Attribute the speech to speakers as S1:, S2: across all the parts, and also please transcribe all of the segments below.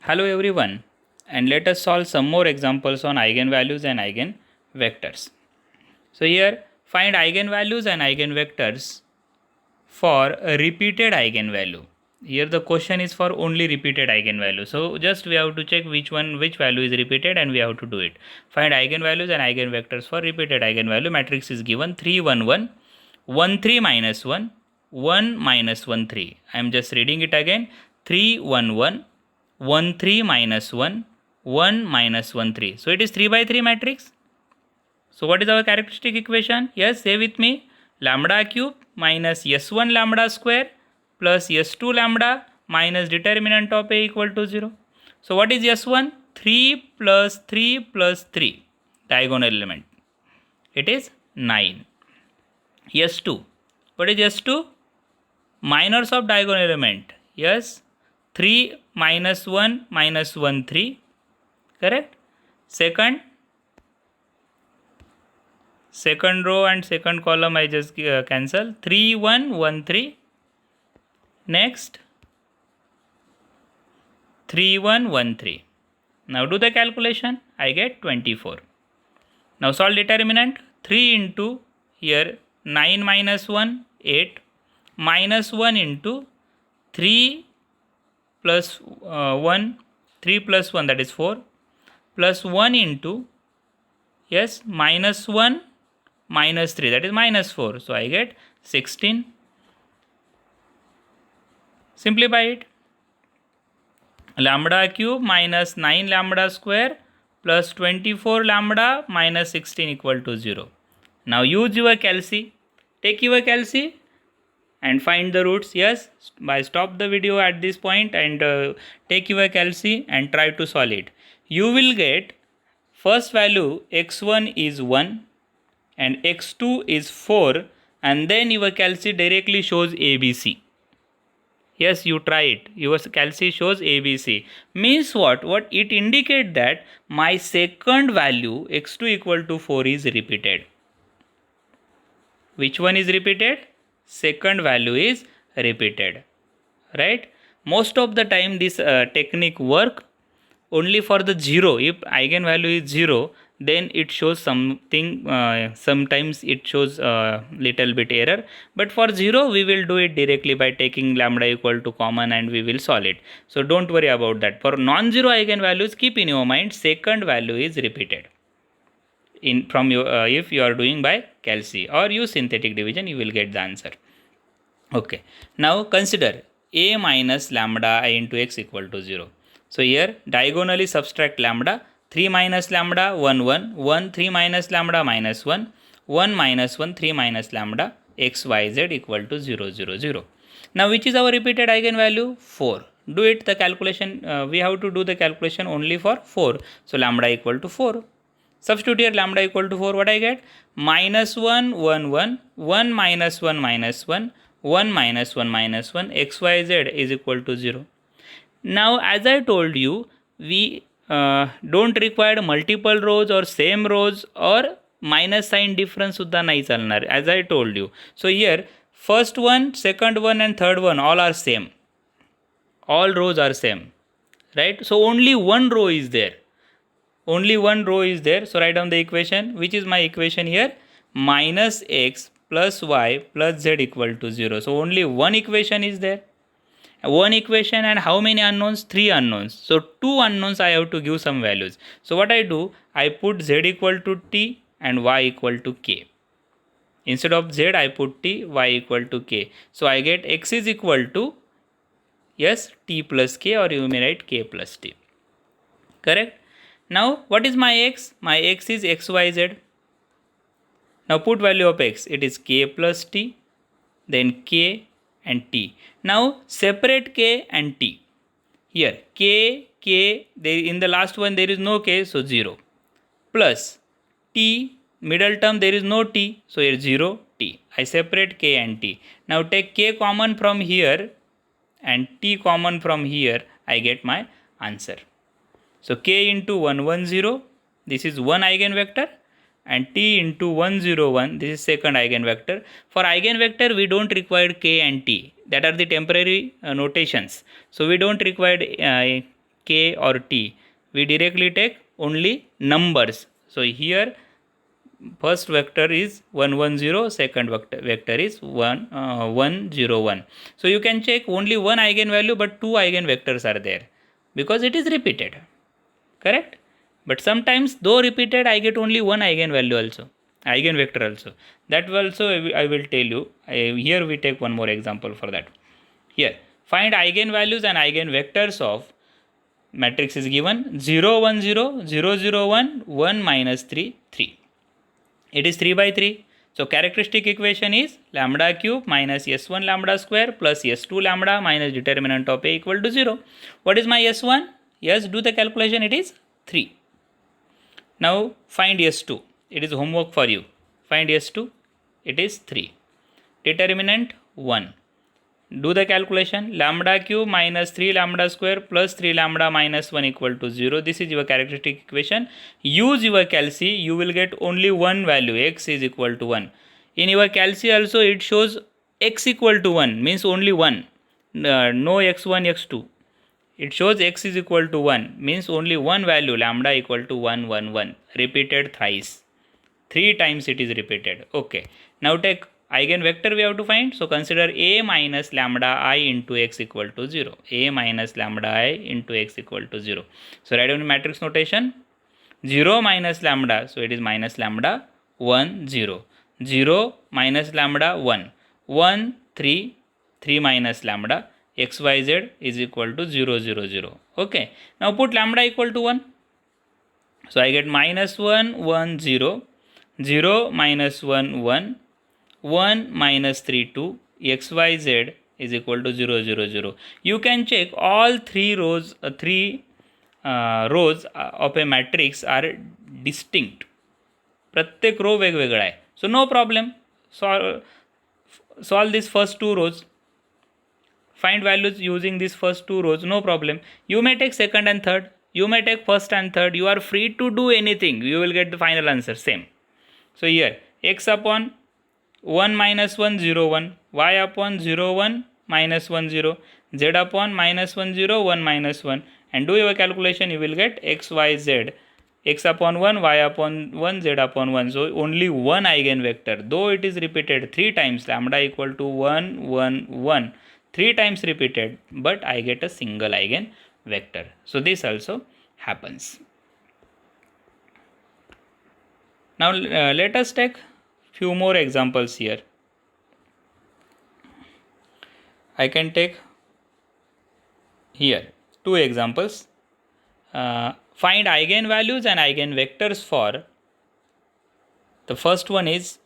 S1: Hello everyone, and let us solve some more examples on eigenvalues and eigenvectors. So here find eigenvalues and eigenvectors for a repeated eigenvalue. Here the question is for only repeated eigenvalue. So just we have to check which value is repeated and we have to do it. Find eigenvalues and eigenvectors for repeated eigenvalue. Matrix is given 3 1 1 1 3 minus 1 1 minus 1 3. I am just reading it again. 3 1 1 1 3 minus 1 1 minus 1 3. So it is 3 by 3 matrix. So what is our characteristic equation? Yes, say with me. Lambda cube minus s1 lambda square plus s2 lambda minus determinant of a equal to 0. So what is s1? 3 plus 3 plus 3 diagonal element. It is 9. s2. What is s2? Minors of diagonal element. Yes, 3 minus 1 minus 1 3. Correct? Second row and second column I just cancel. 3 1 1 3. Next 3 1 1 3. Now do the calculation. I get 24. Now solve determinant. 3 into here 9 minus 1 8 minus 1 into 3 plus 1 3 plus 1, that is 4, plus 1 into yes minus 1 minus 3, that is minus 4. So I get 16. Simplify it. Lambda cube minus 9 lambda square plus 24 lambda minus 16 equal to 0. Now use your calci. Take your calci and find the roots. Yes, by stop the video at this point and take your calci and try to solve it. You will get first value x1 is 1 and x2 is 4, and then your calci directly shows ABC. Yes, you try it. Your calci shows ABC. Means what? What it indicates that my second value x2 equal to 4 is repeated. Which one is repeated? Second value is repeated. Right? Most of the time this technique work only for the 0. If eigenvalue is 0, then it shows something, sometimes it shows little bit error, but for 0 we will do it directly by taking lambda equal to common and we will solve it. So don't worry about that. For non-zero eigenvalues, keep in your mind second value is repeated in from your if you are doing by calci or use synthetic division, you will get the answer. Okay, now consider a minus lambda I into x equal to 0. So here diagonally subtract lambda. 3 minus lambda 1 1 1 3 minus lambda minus 1 1 minus 1 3 minus lambda x y z equal to 0 0 0. Now which is our repeated eigenvalue? 4. Do it the calculation. We have to do the calculation only for 4. So lambda equal to 4. Substitute here lambda equal to 4. What I get? Minus 1 1 1 1 minus 1 minus 1 1 minus 1 minus 1 xyz is equal to 0. Now as I told you, we don't require multiple rows or same rows or minus sign difference सुद्धा नाही चालणार, as I told you. So here first one, second one and third one all are same. All rows are same. Right? So only one row is there. Only one row is there. So write down the equation. Which is my equation here? Minus x plus y plus z equal to 0. So only one equation is there. One equation and how many unknowns? 3 unknowns. So 2 unknowns I have to give some values. So what I do? I put z equal to t and y equal to k. Instead of z I put t, y equal to k. So I get x is equal to yes t plus k, or you may write k plus t. Correct? Now what is my x? My x is xyz. Now put value of x. It is k plus t, then k and t. Now separate k and t. Here k, there in the last one there is no k, so 0. Plus t, middle term there is no t, so here 0 t. I separate k and t. Now take k common from here and t common from here, I get my answer. So k into 1 1 0, this is one eigenvector, and t into 1 0 1, this is second eigenvector. For eigenvector we don't require k and t, that are the temporary notations. So we don't require k or t. We directly take only numbers. So here first vector is 1 1 0, second vector is 1 1 0 1. So you can check only one eigenvalue but two eigenvectors are there because it is repeated, correct? But sometimes though repeated I get only one eigenvalue also, eigenvector also. That also I will tell you. Here we take one more example for that. Here find eigenvalues and eigenvectors of matrix is given 0 1 0 0 0 1 1 minus 3 3. It is 3 by 3. So characteristic equation is lambda cube minus s1 lambda square plus s2 lambda minus determinant of a equal to 0. What is my s1? Yes, do the calculation. It is 3. Now find s2. It is homework for you. Find s2. It is 3. Determinant 1. Do the calculation. Lambda cube minus 3 lambda square plus 3 lambda minus 1 equal to 0. This is your characteristic equation. Use your calci. You will get only one value. X is equal to 1. In your calci also it shows x equal to 1. Means only 1. No x1, x2. It shows x is equal to 1. Means only one value. Lambda equal to 1, 1, 1. Repeated thrice. 3 times it is repeated. Okay. Now take eigenvector we have to find. So consider a minus lambda I into x equal to 0. A minus lambda I into x equal to 0. So write down matrix notation. 0 minus lambda. So it is minus lambda 1 0. 0 minus lambda 1. 1 3. 3 minus lambda. xyz is equal to 0 0 0. Okay. Now put lambda equal to 1. So I get minus 1 1 0. 0 minus 1 1. 1 minus 3 2, xyz is equal to 0 0 0. You can check all three rows of a matrix are distinct. प्रत्येक रो वेगवेगळा आहे. So no problem. Solve these first two rows. Find values using these first two rows. No problem. You may take second and third. You may take first and third. You are free to do anything. You will get the final answer same. So here x upon 1 minus 1 0 1, y upon 0 1 minus 1 0, z upon minus 1 0 1 minus 1, and do your calculation. You will get x y z, x upon 1 y upon 1 z upon 1. So only one eigenvector, though it is repeated 3 times, lambda equal to 1 1 1, 3 times repeated, but I get a single eigenvector. So this also happens. Now let us take few more examples here. I can take here two examples. Find eigenvalues and eigenvectors for, the first one is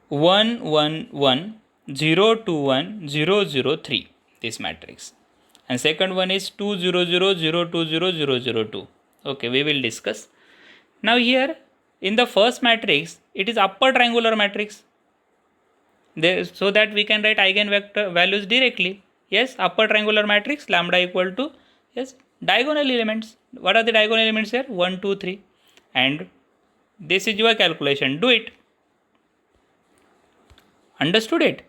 S1: 1 1 1 0 2 1 0 0 3, this matrix, and second one is 2 0 0 0 2 0 0 0 2. Okay, we will discuss. Now here in the first matrix, it is upper triangular matrix. There, so that we can write eigenvector values directly. Yes, upper triangular matrix, lambda equal to, yes, diagonal elements. What are the diagonal elements here? 1 2 3. And this is your calculation. Do it. Understood it?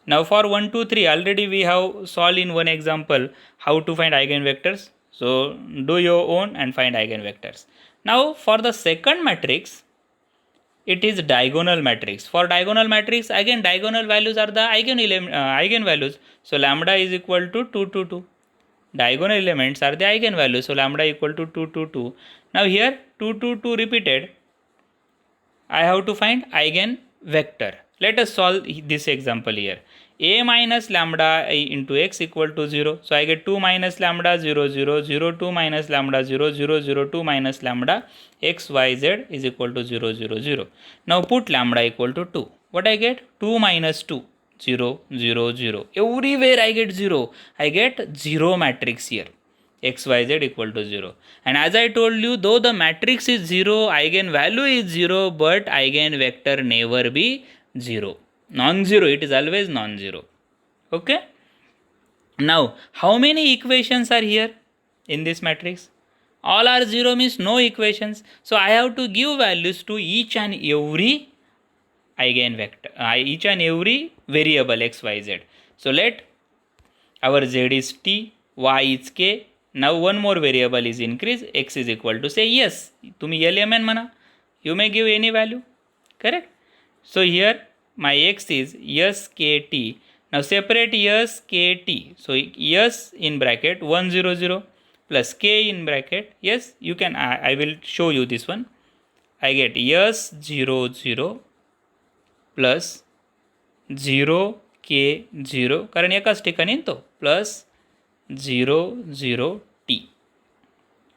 S1: Now for 1 2 3, already we have solved in one example how to find eigenvectors. So do your own and find eigenvectors. Now for the second matrix, it is diagonal matrix. For diagonal matrix, again diagonal values are the eigenvalues. So lambda is equal to 2 2 2. Diagonal elements are the eigenvalues. So lambda equal to 2 2 2. Now here 2 2 2 repeated. I have to find eigenvector. Let us solve this example here. A minus lambda into x equal to 0. So I get 2 minus lambda 0 0 0 2 minus lambda 0 0 0 2 minus lambda x y z is equal to 0 0 0. Now put lambda equal to 2. What I get? 2 minus 2 0 0 0. Everywhere I get 0. I get 0 matrix here. X y z equal to 0. And as I told you, though the matrix is 0, eigenvalue is 0, but eigenvector never be 0. Non-zero, it is always non-zero. Okay. Now, how many equations are here in this matrix? All are 0 means no equations. So I have to give values to each and every eigenvector, each and every variable x, y, z. So let our z is t, y is k. Now one more variable is increased, x is equal to say yes. तुम्ही LMN म्हणा. You may give any value. Correct? So here my x is SKT. Now separate SKT. So S in bracket 100 plus k in bracket. Yes, you can. I will show you this one. I get S00 plus 0k0 कारण एकाच ठिकाणी तो plus 00t.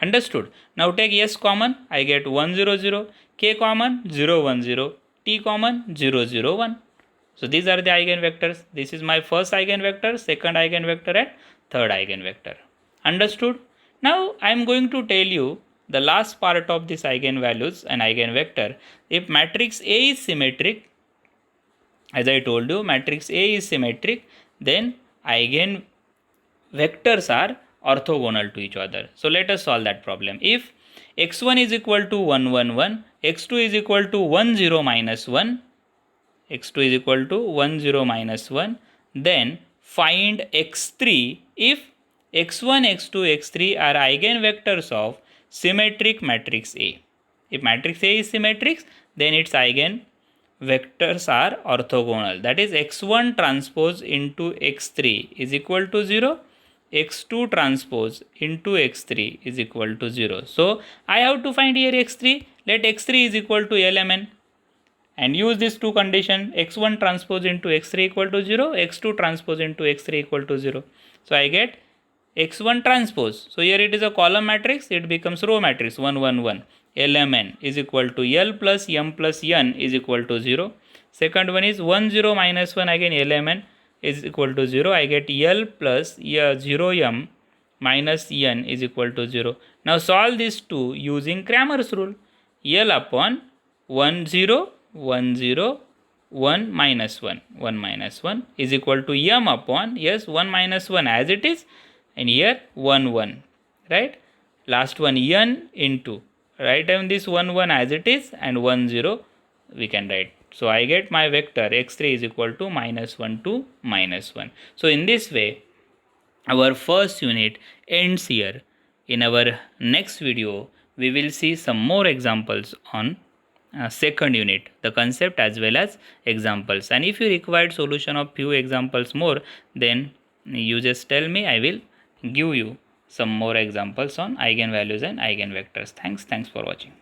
S1: Understood? Now take S common, I get 100, k common 010, t common 001. So these are the eigenvectors. This is my first eigenvector, second eigenvector and third eigenvector. Understood? Now I am going to tell you the last part of this eigenvalues and eigenvector. If matrix A is symmetric, as I told you, matrix A is symmetric, then eigenvectors are orthogonal to each other. So let us solve that problem. If x1 is equal to 1, 1, 1, x2 is equal to 1, 0, minus 1, x2 is equal to 1, 0, minus 1, then find x3 if x1, x2, x3 are eigenvectors of symmetric matrix A. If matrix A is symmetric, then its eigenvectors are orthogonal. That is x1 transpose into x3 is equal to 0. x2 transpose into x3 is equal to 0. So I have to find here x3. Let x3 is equal to LMN. And use these two conditions, x1 transpose into x3 equal to 0, x2 transpose into x3 equal to 0. So I get x1 transpose. So here it is a column matrix, it becomes row matrix 1, 1, 1. LMN is equal to L plus M plus N is equal to 0. Second one is 1, 0, minus 1, again LMN is equal to 0. I get L plus 0M minus N is equal to 0. Now solve these two using Cramer's rule. L upon 1, 0, 1, 0, 1 minus 1, 1 minus 1 is equal to M upon, yes, 1 minus 1 as it is, and here 1, 1, right? Last one N into, write down this 1, 1 as it is, and 1, 0 we can write. So I get my vector x3 is equal to minus 1 to minus 1. So in this way, our first unit ends here. In our next video, we will see some more examples on second unit, the concept as well as examples. And if you required solution of few examples more, then you just tell me, I will give you some more examples on eigenvalues and eigenvectors. Thanks for watching.